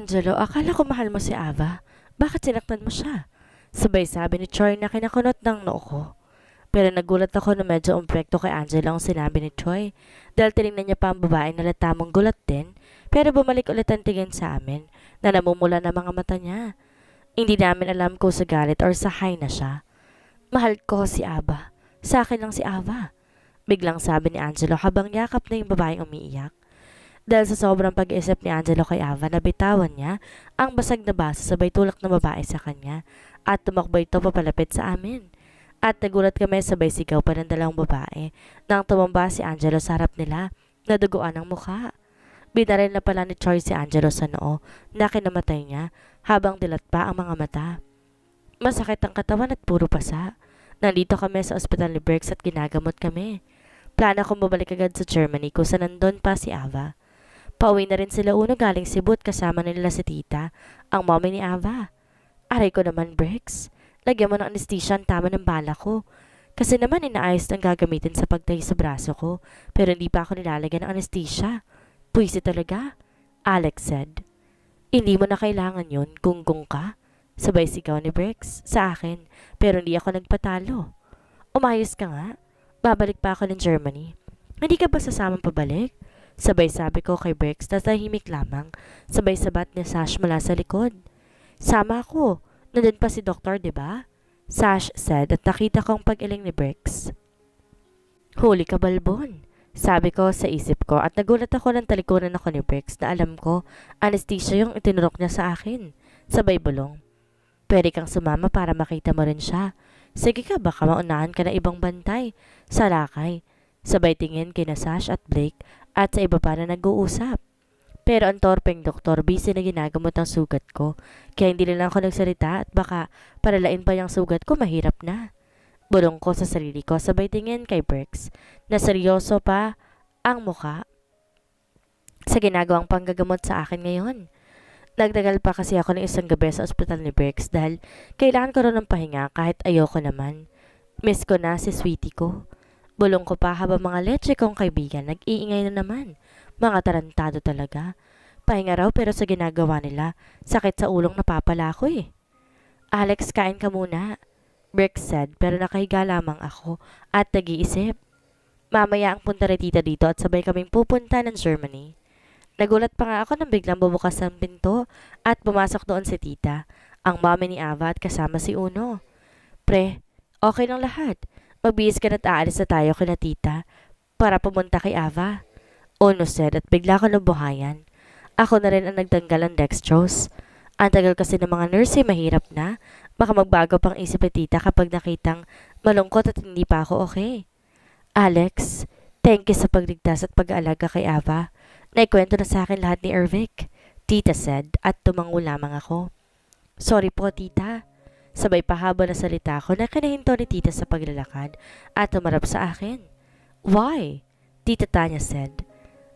Angelo, akala ko mahal mo si Ava. Bakit sinaktan mo siya? Sabay sabi ni Troy na kinakunot ng noo ko. Pero nagulat ako na medyo umpekto kay Angelo ang sinabi ni Troy. Dahil tinignan niya pa ang babae na latamong gulat din. Pero bumalik ulit ang tingin sa amin na namumula na mga mata niya. Hindi namin alam kung sa galit or sa high na siya. Mahal ko si Ava. Sa akin lang si Ava. Biglang sabi ni Angelo habang yakap na yung babaeng umiiyak. Dahil sa sobrang pag-iisip ni Angelo kay Ava, nabitawan niya ang basag na baso sabay tulak ng babae sa kanya at tumakbo ito papalapit sa amin. At nagulat kami sabay sigaw pa ng dalawang babae nang tumamba si Angelo sa harap nila na duguan ang mukha. Binaril na pala ni Troy si Angelo sa noo na kinamatay niya habang dilat pa ang mga mata. Masakit ang katawan at puro pasa. Nandito kami sa ospital ni Briggs at ginagamot kami. Plano kong bumalik agad sa Germany kung saan nandun pa si Ava. Pauwi na rin sila Uno galing Cebu at kasama nila si tita, ang mommy ni Ava. Aray ko naman, Briggs. Lagyan mo ng anesthesia ang tama ng bala ko. Kasi naman inaayos ng gagamitin sa pagtahi sa braso ko, pero hindi pa ako nilalagyan ng anesthesia. Puwisi talaga, Alex said. Hindi mo na kailangan yun, gunggong ka. Sabay sigaw ni Briggs sa akin, pero hindi ako nagpatalo. Umayos ka nga. Babalik pa ako ng Germany. Hindi ka ba sasamang pabalik? Sabay sabi ko kay Briggs na tahimik lamang, sabay sabat ni Sash mula sa likod. Sama ako. Nandun pa si Doktor, diba? Sash said at nakita kong pag-iling ni Briggs. Huli ka, Balbon. Sabi ko sa isip ko at nagulat ako ng talikuran ako ni Briggs na alam ko anesthesia yung itinurok niya sa akin. Sabay bulong. Pwede kang sumama para makita mo rin siya. Sige ka, baka maunahan ka na ibang bantay. Sa lakay. Sabay tingin kina Sash at Blake at sa iba pa na nag-uusap. Pero ang torpeng doktor, busy na ginagamot ang sugat ko. Kaya hindi na lang ako nagsalita at baka paralain pa yung sugat ko, mahirap na. Bulong ko sa sarili ko sabay tingin kay Briggs na seryoso pa ang muka sa ginagawang panggagamot sa akin ngayon. Nagdagal pa kasi ako ng isang gabi sa ospital ni Briggs dahil kailangan ko rin ng pahinga kahit ayoko naman. Miss ko na si sweetie ko. Bulong ko pa habang mga leche kong kaibigan nag-iingay na naman. Mga tarantado talaga. Pahinga raw pero sa ginagawa nila, sakit sa ulong napapala ko eh. Alex, kain ka muna, Briggs said pero nakahiga lamang ako at nag-iisip. Mamaya ang punta rin tita dito at sabay kaming pupunta ng Germany. Nagulat pa nga ako nang biglang bumukas ang pinto at pumasok doon si tita, ang mami ni Ava at kasama si Uno. Pre, okay lang lahat. Magbihis ka na't aalis na tayo kina tita para pumunta kay Ava. Uno said at bigla ko nabuhayan. Ako na rin ang nagtanggal ng dextrose. Ang tagal kasi ng mga nurse mahirap na. Baka magbago pang isip ni tita kapag nakitang malungkot at hindi pa ako okay. Alex, thank you sa pagligtas at pag-aalaga kay Ava. Naikwento na sa akin lahat ni Ervic, tita said at tumango lamang ako. Sorry po tita. Sabay pahaba na salita ko na kinahinto ni tita sa paglalakad at tumarap sa akin. Why? Tita Tanya said.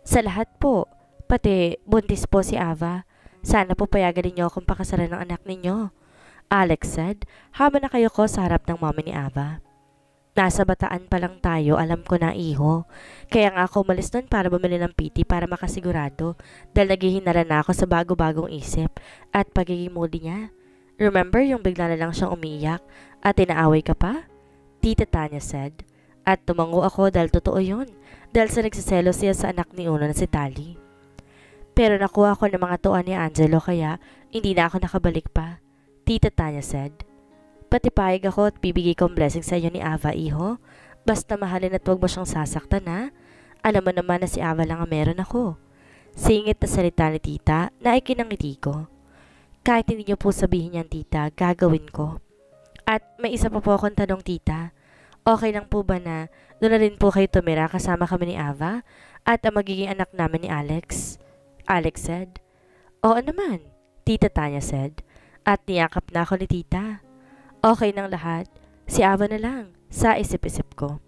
Sa lahat po, pati buntis po si Ava. Sana po payagan ninyo akong pakasalan ng anak ninyo. Alex said, habang nakayoko sa harap ng mami ni Ava. Nasa Bataan pa lang tayo, alam ko na iho. Kaya nga ako umalis nun para bumili ng PT para makasigurado dahil naghihinala na ako sa bago-bagong isip at pagiging moody niya. Remember yung bigla na lang siyang umiiyak at inaaway ka pa? Tita Tanya said. At tumango ako dahil totoo yun dahil sa nagsiselo siya sa anak ni Uno na si Tali. Pero nakuha ko ng mga tuan ni Angelo kaya hindi na ako nakabalik pa. Tita Tanya said. Pati payag ako at bibigay kong blessing sa iyo ni Ava, iho. Basta mahalin at huwag mo siyang sasaktan, ha? Alam mo naman na si Ava lang ang meron ako. Singit na salita ni tita na ikinangiti ko. Kahit hindi niyo po sabihin yan, tita, gagawin ko. At may isa pa po akong tanong, tita. Okay lang po ba na doon na rin po kayo tumira kasama kami ni Ava at ang magiging anak namin ni Alex? Alex said. Oo naman, Tita Tanya said. At niyakap na ako ni tita. Okay ng lahat. Si Ava na lang, sa isip-isip ko.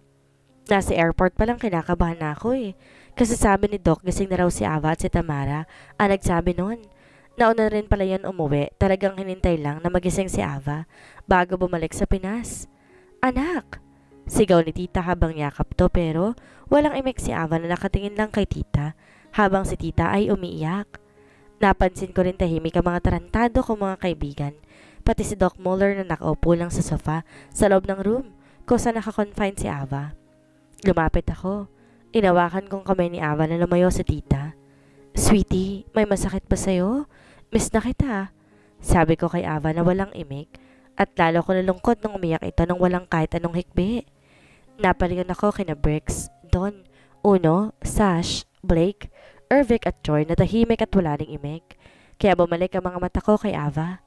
Nasa airport pa lang kinakabahan na ako eh. Kasi sabi ni Doc gising na raw si Ava at si Tamara ang nagsabi noon. Nauna rin pala yan umuwi, talagang hinintay lang na magising si Ava bago bumalik sa Pinas. Anak! Sigaw ni tita habang yakap to pero walang imik si Ava na nakatingin lang kay tita habang si tita ay umiiyak. Napansin ko rin tahimik ang mga tarantado kong mga kaibigan, pati si Doc Muller na nakaupo lang sa sofa sa loob ng room kung saan nakakonfine si Ava. Lumapit ako. Inawakan kong kamay ni Ava na lumayo sa tita. Sweetie, may masakit ba sa'yo? Miss na kita. Sabi ko kay Ava na walang imik at lalo ko nalungkot nung umiyak ito nang walang kahit anong hikbi. Napalingon ako kina Bricks, Don, Uno, Sash, Blake, Ervic at Joy na tahimik at wala ring imik. Kaya bumalik ang mga mata ko kay Ava.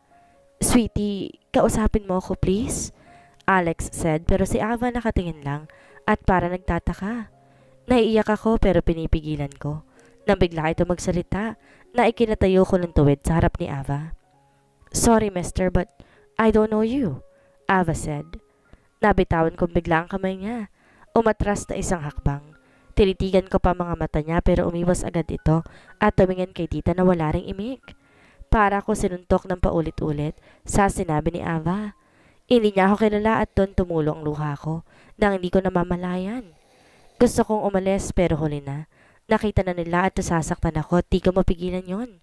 Sweetie, kausapin mo ako please? Alex said pero si Ava nakatingin lang at para nagtataka. Naiiyak ako pero pinipigilan ko. Nang bigla ito magsalita na ikinatayo ko ng tuwid sa harap ni Ava. Sorry mister but I don't know you, Ava said. Nabitawan kong bigla ang kamay niya. Umatras na isang hakbang. Tinitigan ko pa mga mata niya pero umiwas agad ito at tumingin kay tita na wala ring imik. Para ako sinuntok ng paulit-ulit sa sinabi ni Ava. Hindi niya ako kilala at doon tumulo ang luha ko nang hindi ko namamalayan. Gusto kong umalis pero huli na. Nakita na nila at nasasaktan ako at di ko mapigilan yon.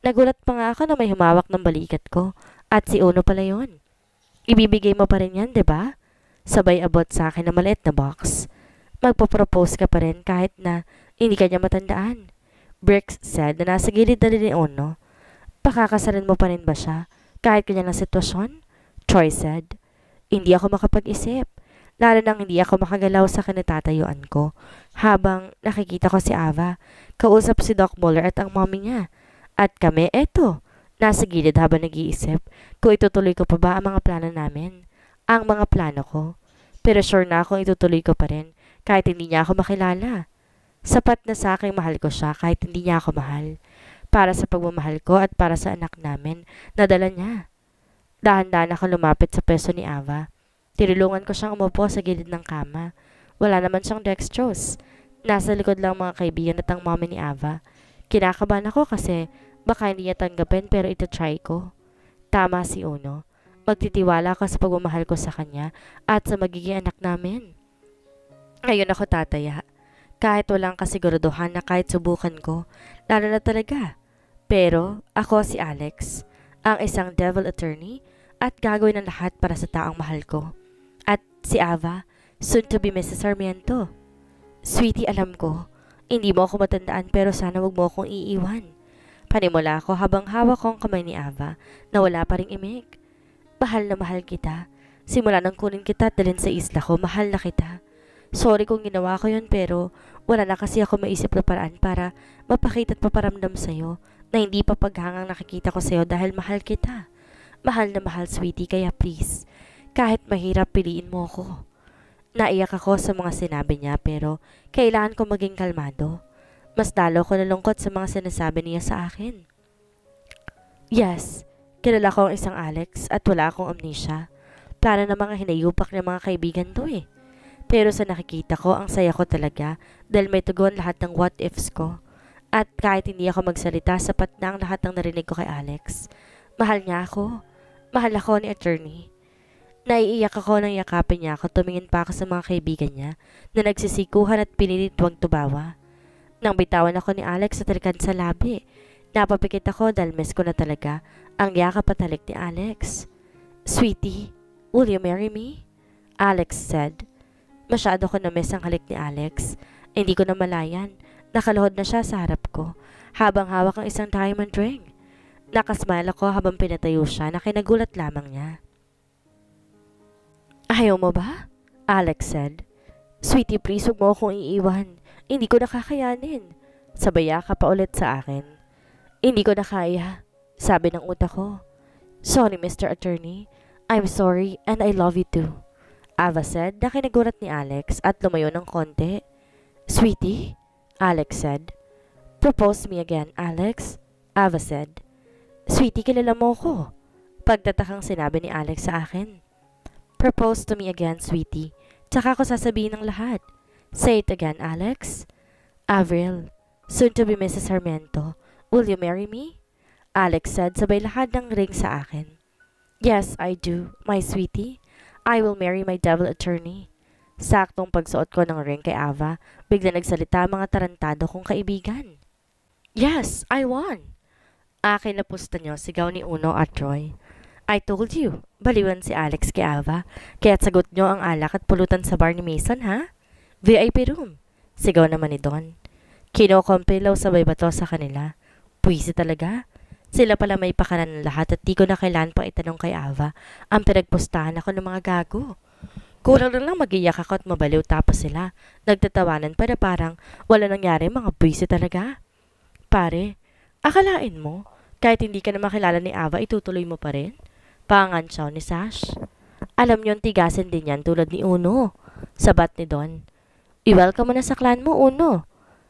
Nagulat pa nga ako na may humawak ng balikat ko at si Uno pala yon. Ibibigay mo pa rin yan, 'di ba? Sabay abot sa akin na maliit na box. Magpo-propose ka pa rin kahit na hindi ka niya matandaan. Bricks said na nasa gilid na rin ni Uno. Pakakasalan mo pa rin ba siya kahit kanya ng sitwasyon? Troy said. Hindi ako makapag-isip. Lalo nang hindi ako makagalaw sa kinatatayuan ko. Habang nakikita ko si Ava, kausap si Doc Muller at ang mommy niya. At kami, eto, nasa gilid habang nag-iisip kung itutuloy ko pa ba ang mga plano namin. Ang mga plano ko. Pero sure na akong itutuloy ko pa rin kahit hindi niya ako makilala. Sapat na sa aking mahal ko siya kahit hindi niya ako mahal. Para sa pagmamahal ko at para sa anak namin, nadala niya. Dahan-dahan ako lumapit sa peso ni Ava. Tinulungan ko siyang umupo sa gilid ng kama. Wala naman siyang dextrose. Nasa likod lang mga kaibigan at ang mommy ni Ava. Kinakabahan ako kasi baka hindi niya tanggapin pero ito-try ko. Tama si Uno. Magtitiwala ako sa pagmamahal ko sa kanya at sa magiging anak namin. Ngayon ako tataya. Kahit walang kasiguraduhan na kahit subukan ko, lalo na talaga. Pero ako si Alex, ang isang devil attorney at gagawin ang lahat para sa taong mahal ko. At si Ava, soon to be Mrs. Sarmiento. Sweetie, alam ko, hindi mo ako matandaan pero sana wag mo akong iiwan. Panimula ako habang hawak ko ang kamay ni Ava na wala pa ring imik. Mahal na mahal kita. Simula nang kunin kita at dalhin sa isla ko, mahal na kita. Sorry kung ginawa ko yun pero wala na kasi ako maisip na paraan para mapakita at paparamdam sa'yo na hindi pa paghangang nakikita ko sa'yo dahil mahal kita. Mahal na mahal, sweetie, kaya please, kahit mahirap piliin mo ako. Naiyak ako sa mga sinabi niya pero kailangan ko maging kalmado. Mas lalo ko nalungkot sa mga sinasabi niya sa akin. Yes, kilala ko ang isang Alex at wala akong amnesia. Plano na mga hinayupak ng mga kaibigan to eh. Pero sa nakikita ko, ang saya ko talaga dahil may tugon lahat ng what ifs ko. At kahit hindi ako magsalita, sapat na ang lahat ng narinig ko kay Alex. Mahal niya ako. Mahal ako ni attorney. Naiiyak ako nang yakapin niya ako, tumingin pa ako sa mga kaibigan niya na nagsisikuhan at pinilit huwag tubawa. Nang bitawan ako ni Alex sa talikan sa labi, napapikit ako dahil miss ko na talaga ang yakap at halik ni Alex. Sweetie, will you marry me? Alex said. Masyado ko na-miss ang halik ni Alex. Hindi ko na malayan. Nakaluhod na siya sa harap ko habang hawak ang isang diamond ring. Nakasmile ako habang pinatayo siya na kinagulat lamang niya. Ayaw mo ba? Alex said. Sweetie, please huwag mo akong iiwan. Hindi ko nakakayanin. Sabay ka pa ulit sa akin. Hindi ko na kaya, sabi ng utak ko. Sorry, Mr. Attorney. I'm sorry and I love you too. Ava said na kinagulat ni Alex at lumayo ng konti. Sweetie? Alex said. Propose me again, Alex. Ava said. Sweetie, kilala mo ko. Pagtatakang sinabi ni Alex sa akin. Propose to me again, sweetie. Tsaka ko sasabihin ng lahat. Say it again, Alex. Avril, soon to be Mrs. Sarmiento. Will you marry me? Alex said sabay lahat ng ring sa akin. Yes, I do, my sweetie. I will marry my devil attorney. Saktong pagsuot ko ng ring kay Ava, bigla nagsalita ang mga tarantado kong kaibigan. Yes, I won! Akin na pusta nyo, sigaw ni Uno at Troy. I told you, baliwan si Alex kay Ava. Kaya't sagot nyo ang alak at pulutan sa bar ni Mason, ha? VIP room. Sigaw naman ni Don. Kinokompilaw sabay bato sa kanila. Puwisi talaga. Sila pala may pakanan ng lahat at di ko na kailan pa itanong kay Ava ang pinagpustahan ako ng mga gago. Kulang na lang mag-iyak ako at mabaliw tapos sila. Nagtatawanan pa na parang wala nangyari, mga buwisi talaga. Pare, akalain mo, kahit hindi ka na makilala ni Ava, itutuloy mo pa rin? Pangansyaw ni Sash. Alam niyong tigasin din yan tulad ni Uno. Sabat ni Don. I-welcome mo na sa clan mo, Uno.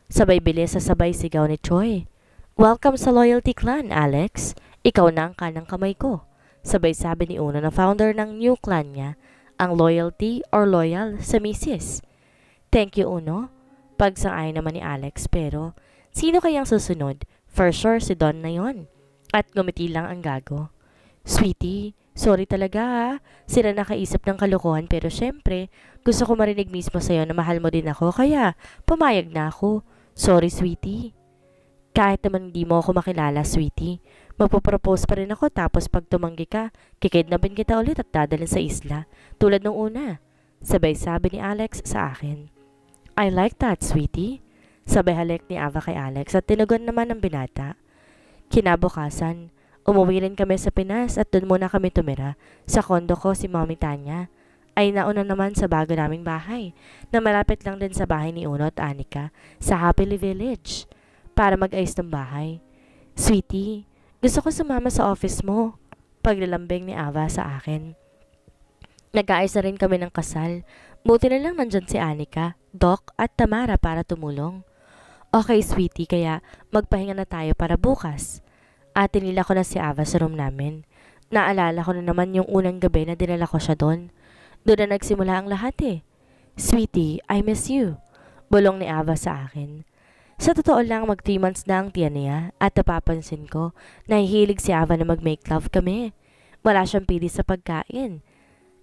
Sabay bilis sa sabay sigaw ni Troy. Welcome sa Loyalty Clan, Alex. Ikaw na ang kanang kamay ko. Sabay sabi ni Uno na founder ng new clan niya, ang Loyalty or Loyal sa Mrs. Thank you, Uno. Pagsang-ayon naman ni Alex, pero sino kayang susunod? For sure si Don na yon. At ngumiti lang ang gago. Sweetie, sorry talaga ha. Sila nakaisip ng kalokohan pero syempre, gusto ko marinig mismo sa'yo na mahal mo din ako kaya pumayag na ako. Sorry, sweetie. Kahit naman hindi mo ako makilala, sweetie, magpo-propose pa rin ako tapos pag tumanggi ka, kikidnapin kita ulit at dadalhin sa isla, tulad nung una. Sabay sabi ni Alex sa akin. I like that, sweetie. Sabay halik ni Ava kay Alex at tinugon naman ng binata. Kinabukasan, umuwi rin kami sa Pinas at doon muna kami tumira. Sa kondo ko si Mommy Tanya ay nauna naman sa bago naming bahay na malapit lang din sa bahay ni Uno at Anika sa Happily Village para mag-ayos ng bahay. Sweetie, gusto ko sumama sa office mo. Paglalambing ni Ava sa akin. Nag-aayos na rin kami ng kasal. Buti na lang nandyan si Anika, Doc at Tamara para tumulong. Okay, sweetie, kaya magpahinga na tayo para bukas. At tinila ko na si Ava sa room namin. Naalala ko na naman yung unang gabi na dinala ko siya doon. Doon na nagsimula ang lahat eh. Sweetie, I miss you. Bulong ni Ava sa akin. Sa totoo lang, mag 3 months na ang tiyan niya at napapansin ko, nahihilig si Ava na mag-make love kami. Wala siyang pili sa pagkain.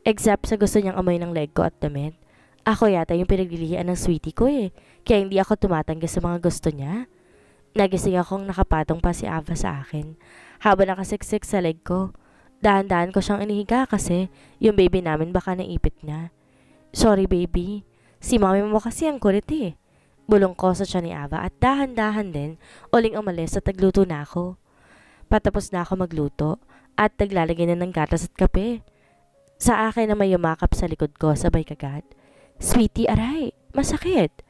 Except sa gusto niyang amoy ng leg ko at damit. Ako yata yung pinaglilihan ng sweetie ko eh, kaya hindi ako tumatanggi sa mga gusto niya. Nagising akong nakapatong pa si Ava sa akin, habang nakasiksik sa leg ko. Dahan-dahan ko siyang inihiga kasi yung baby namin baka naipit niya. Sorry baby, si mommy mo kasi ang kulit eh. Bulong ko sa tiyan ni Ava at dahan-dahan din uling umalis at nagluto na ako. Patapos na ako magluto at naglalagay na ng gatas at kape. Sa akin na may yumakap sa likod ko sabay kagat. Sweetie, aray, masakit.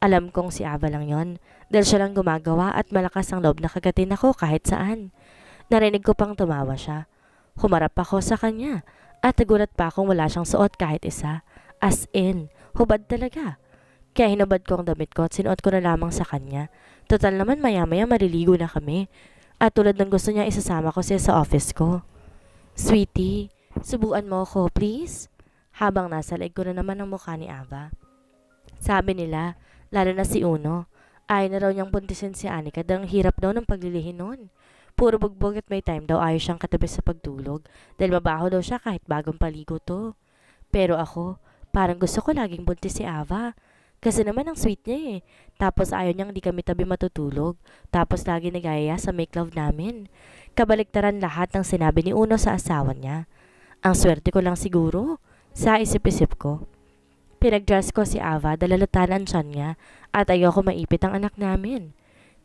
Alam kong si Ava lang yon dahil siya lang gumagawa at malakas ang loob na kagatin ako kahit saan. Narinig ko pang tumawa siya. Humarap ako sa kanya at nagulat pa akong wala siyang suot kahit isa. As in, hubad talaga. Kaya hinubad ko ang damit ko at sinuot ko na lamang sa kanya. Total naman maya-maya maliligo na kami. At tulad ng gusto niya isasama ko siya sa office ko. Sweetie, subuan mo ako please? Habang nasa leg ko na naman ang mukha ni Ava. Sabi nila, lalo na si Uno, ayaw na raw niyang buntisin si Anika dahil ang hirap daw ng paglilihin noon. Puro bugbog at may time daw ayaw siyang katabi sa pagtulog dahil mabaho daw siya kahit bagong paligo to. Pero ako, parang gusto ko laging buntis si Ava. Kasi naman ang sweet niya eh. Tapos ayaw niyang di kami tabi matutulog. Tapos lagi nagaya sa make love namin. Kabaliktaran lahat ng sinabi ni Uno sa asawa niya. Ang swerte ko lang siguro. Sa isip-isip ko. Pinag-dress ko si Ava dahil lutanan siya niya at ayoko maipit ang anak namin.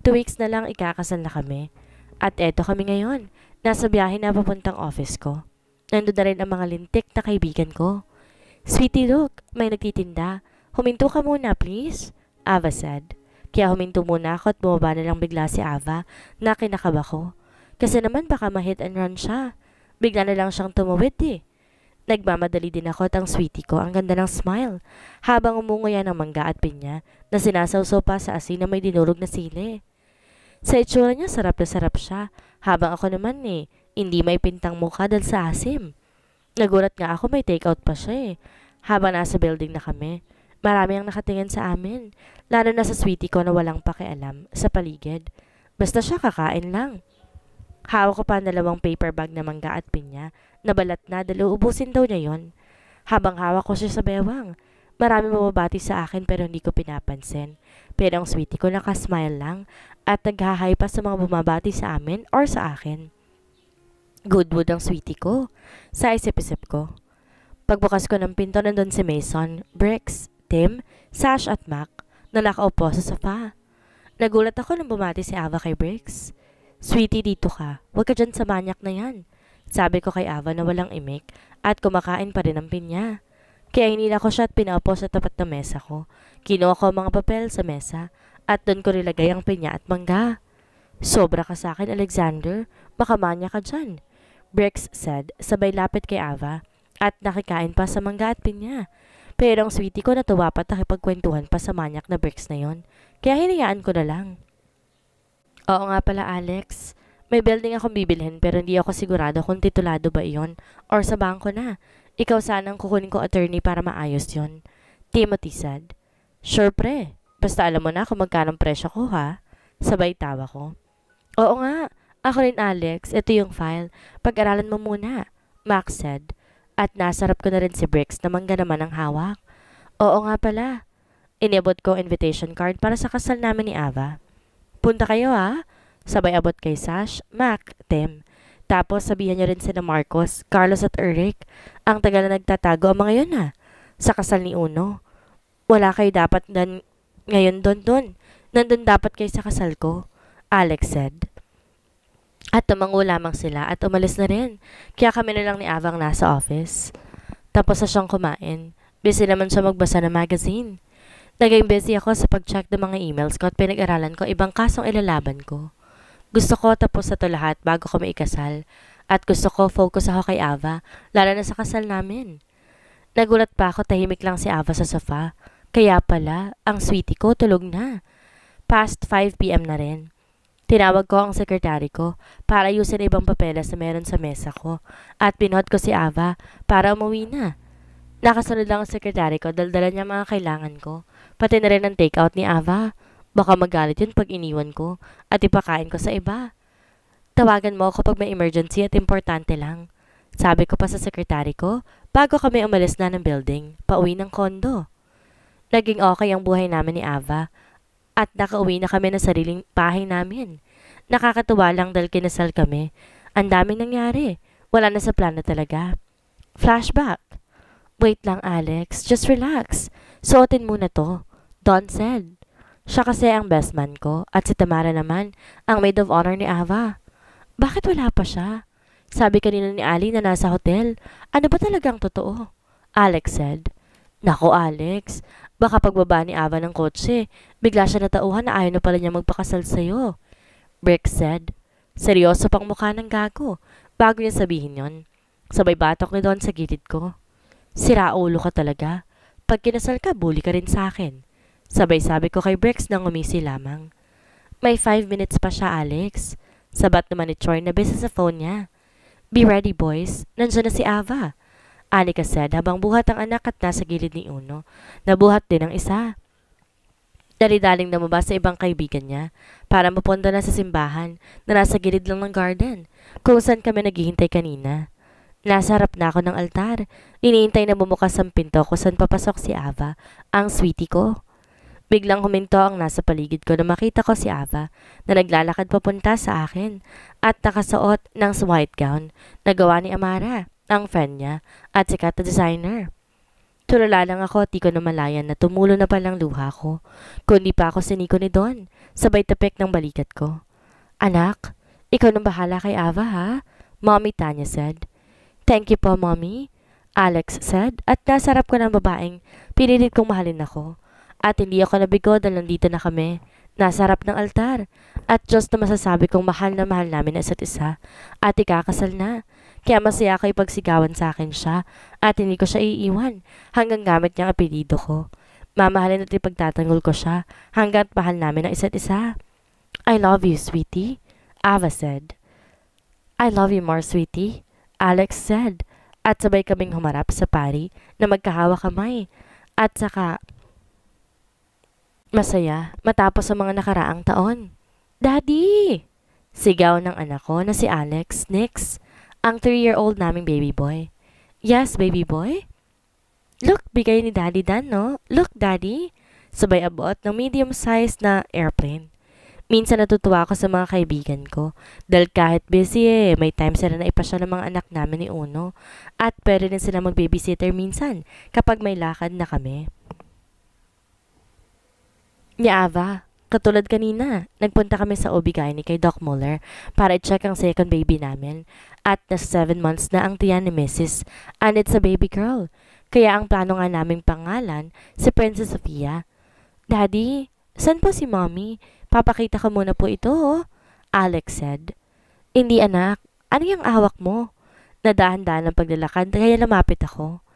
2 weeks na lang ikakasal na kami. At eto kami ngayon. Nasa biyahe na papuntang office ko. Nandun na rin ang mga lintik na kaibigan ko. Sweetie look, may nagtitinda. Huminto ka muna please, Ava said. Kaya huminto muna ako at bumaba na lang bigla si Ava na kinakaba ko. Kasi naman baka ma-hit and run siya. Bigla na lang siyang tumawid eh. Nagmamadali din ako at ang sweetie ko ang ganda ng smile habang umunguya ng mangga at pinya na sinasawsaw pa sa asin na may dinurog na sili. Sa itsura niya sarap na sarap siya habang ako naman eh hindi may pintang mukha dahil sa asim. Nagulat nga ako may take out pa siya eh habang nasa building na kami. Marami ang nakatingin sa amin, lalo na sa sweetie ko na walang pakialam sa paligid. Basta siya kakain lang. Hawak ko pa ang 2 paper bag na mangga at pinya, nabalat na dahil uubusin daw niya yon. Habang hawak ko siya sa bewang, Marami mababati sa akin pero hindi ko pinapansin. Pero ang sweetie ko nakasmile lang at naghahay pa sa mga bumabati sa amin or sa akin. Goodwood ang sweetie ko. Sa isip-isip ko. Pagbukas ko ng pinto nandun si Mason, Bricks, Tim, Sash at Mac na nakaupo sa sofa. Nagulat ako nang bumati si Ava kay Bricks. Sweetie, dito ka. Huwag ka dyan sa manyak na yan. Sabi ko kay Ava na walang imik at kumakain pa rin ng pinya. Kaya hinila ko siya at pinaupo sa tapat ng mesa ko. Kinuha ko ang mga papel sa mesa at doon ko nilagay ang pinya at mangga. Sobra ka sa akin, Alexander. Baka manya ka dyan. Bricks said, sabay lapit kay Ava at nakikain pa sa mangga at pinya. Pero ang sweetie ko natuwa pa at nakipagkwentuhan pa sa manyak na Bricks na yon. Kaya hinayaan ko na lang. Oo nga pala, Alex. May building akong bibilhin pero hindi ako sigurado kung titulado ba iyon or sa bangko na. Ikaw sana ang kukunin ko attorney para maayos yon. Timothy said. Sure pre. Basta alam mo na kung magkano presyo ko ha. Sabay tawa ko. Oo nga. Ako rin Alex. Ito yung file. Pag-aralan mo muna. Max said. At nasarap ko na rin si Bricks na mangga naman ang hawak. Oo nga pala. Inabot ko invitation card para sa kasal namin ni Ava. Punta kayo ha. Sabay abot kay Sash, Mac, Tim. Tapos sabihan niyo rin sina Marcos, Carlos at Eric. Ang tagal na nagtatago ang mga yun ha. Sa kasal ni Uno. Wala kayo dapat ngayon doon. Nandun dapat kayo sa kasal ko. Alex said. At tumango lamang sila at umalis na rin. Kaya kami na lang ni Avang nasa office. Tapos na siyang kumain. Busy naman siya magbasa ng magazine. Naging busy ako sa pag-check ng mga emails ko at pinag-aralan ko ibang kasong ilalaban ko. Gusto ko tapos na to lahat bago ko maikasal. At gusto ko focus ako kay Ava, lalo na sa kasal namin. Nagulat pa ako tahimik lang si Ava sa sofa. Kaya pala, ang sweetie ko tulog na. Past 5 p.m. na rin. Tinawag ko ang sekretary ko para ayusin ibang papeles na meron sa mesa ko at pinuhat ko si Ava para umuwi na. Nakasunod lang ang sekretary ko, daldala niya mga kailangan ko. Pati na rin ang take-out ni Ava. Baka magalit yun pag iniwan ko at ipakain ko sa iba. Tawagan mo ako pag may emergency at importante lang. Sabi ko pa sa sekretary ko bago kami umalis na ng building, pauwi ng kondo. Naging okay ang buhay namin ni Ava at nakauwi na kami ng sariling bahay namin. Nakakatuwa lang dahil kinasal kami. Ang daming nangyari. Wala na sa plano talaga. Flashback. Wait lang Alex, just relax. Suotin muna to. Don said. Siya kasi ang best man ko at si Tamara naman ang maid of honor ni Ava. Bakit wala pa siya? Sabi kanina ni Ali na nasa hotel. Ano ba talagang totoo? Alex said. Nako Alex, baka pagbaba ni Ava ng kotse, bigla siya natauhan na ayaw na pala niya magpakasal sa'yo. Brick said. Seryoso pang mukha ng gago bago niya sabihin yon. Sabay batok ni Don sa gilid ko. Siraulo ka talaga. Pag kinasal ka, bully ka rin sa akin. Sabay sabi ko kay Bricks nang umisi lamang. May 5 minutes pa siya, Alex. Sabat naman ni Troy na busy sa phone niya. Be ready, boys. Nandiyan na si Ava. Anika said habang buhat ang anak at nasa gilid ni Uno. Nabuhat din ang isa. Dali-daling namaba sa ibang kaibigan niya para mapunta na sa simbahan na nasa gilid lang ng garden kung saan kami naghihintay kanina. Nasa harap na ako ng altar. Iniintay na bumukas ang pinto kung saan papasok si Ava, ang sweetie ko. Biglang huminto ang nasa paligid ko na makita ko si Ava na naglalakad papunta sa akin at nakasuot ng white gown na gawa ni Amara, ang friend niya at sikat na designer. Tulala lang ako at di ko namalayan na tumulo na palang luha ko. Kundi pa ako siniko ni Don, sabay tapik ng balikat ko. Anak, ikaw nang bahala kay Ava ha? Mommy Tanya said. Thank you po, Mommy. Alex said at nasarap ko ng babaeng pinilit kong mahalin ako. At hindi ako nabigo dahil nandito na kami. Nasa harap ng altar. At Diyos na masasabi kong mahal na mahal namin na isa't isa. At ikakasal na. Kaya masaya ko ipagsigawan sa akin siya. At hindi ko siya iiwan. Hanggang gamit niyang apelido ko. Mamahalin at ipagtatanggol ko siya. Hanggang mahal namin ang isa't isa. I love you, sweetie. Ava said. I love you more, sweetie. Alex said. At sabay kaming humarap sa pari na magkahawa kamay. At saka masaya matapos ang mga nakaraang taon. Daddy! Sigaw ng anak ko na si Alex Nix, ang 3-year-old naming baby boy. Yes, baby boy? Look, bigay ni Daddy Dan, no? Look, Daddy. Sabay abot ng medium-sized na airplane. Minsan natutuwa ako sa mga kaibigan ko. Dahil kahit busy may time sila na ipasyal ng mga anak namin ni Uno. At pwede din sila mag-babysitter minsan kapag may lakad na kami. Ni Ava, katulad kanina, nagpunta kami sa OB-GYN kay Doc Muller para i-check ang second baby namin. At nasa 7 months na ang tiyan ni Mrs. And it's a baby girl. Kaya ang plano nga naming pangalan, si Princess Sophia. Daddy, saan po si Mommy? Papakita ko muna po ito, oh. Alex said. Hindi anak, ano yung hawak mo? Nadahan-dahan ng paglalakad kaya lumapit ako.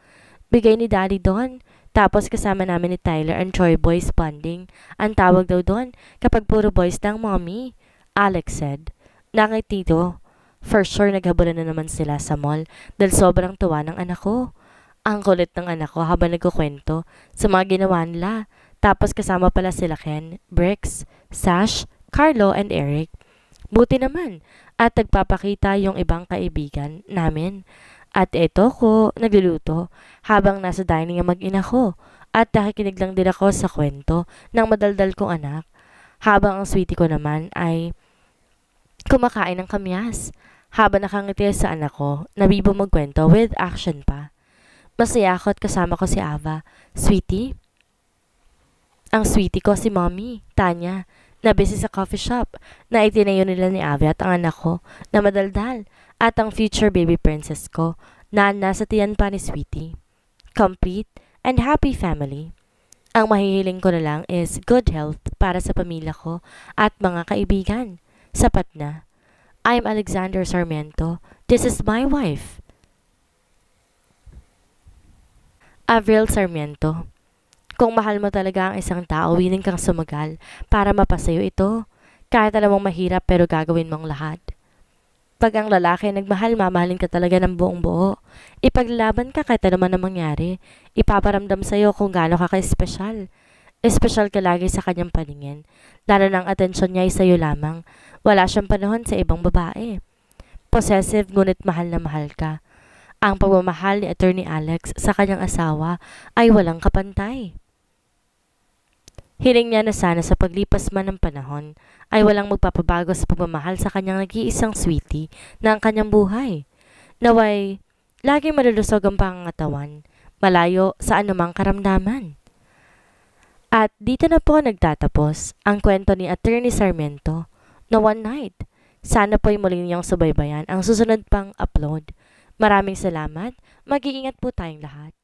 Bigay ni Daddy doon. Tapos kasama namin ni Tyler and Troy boys bonding. Ang tawag daw doon kapag puro boys ng Mommy. Alex said. Nakitito. For sure naghabulan na naman sila sa mall dahil sobrang tuwa ng anak ko. Ang kulit ng anak ko habang nagkukwento sa mga ginawa nila. Tapos kasama pala sila Ken, Bricks, Sash, Carlo, and Eric. Buti naman at nagpapakita yung ibang kaibigan namin. At eto ko, nagluluto habang nasa dining ang mag-ina ko. At nakikinig lang din ako sa kwento ng madaldal kong anak. Habang ang sweetie ko naman ay kumakain ng kamyas. Habang nakangiti sa anak ko, nabibo magkwento with action pa. Masaya ako at kasama ko si Ava. Sweetie? Ang sweetie ko si Mommy, Tanya, na busy sa coffee shop na itinayo nila ni Ava at ang anak ko na madaldal at ang future baby princess ko na nasa tiyan pa ni Sweetie. Complete and happy family. Ang mahihiling ko na lang is good health para sa pamilya ko at mga kaibigan. Sapat na. I'm Alexander Sarmiento. This is my wife. Avril Sarmiento. Kung mahal mo talaga ang isang tao, willing kang sumagal para mapasayo ito. Kahit alam mong mahirap pero gagawin mong lahat. Pag ang lalaki nagmahal, mamahalin ka talaga ng buong buo. Ipaglalaban ka kahit ano man ang mangyari. Ipaparamdam sa'yo kung gaano ka ka-espesyal. Espesyal ka lagi sa kanyang paningin. Lalo ng atensyon niya ay sa'yo lamang. Wala siyang panahon sa ibang babae. Possessive ngunit mahal na mahal ka. Ang pagmamahal ni Attorney Alex sa kanyang asawa ay walang kapantay. Hiling niya na sana sa paglipas man ng panahon ay walang magpapabago sa pagmamahal sa kanyang nag-iisang sweetie na ang kanyang buhay. Naway, laging malulusog ang pangangatawan, malayo sa anumang karamdaman. At dito na po nagtatapos ang kwento ni Attorney Sarmiento na One Night. Sana po'y muling niyong subaybayan ang susunod pang upload. Maraming salamat. Mag-iingat po tayong lahat.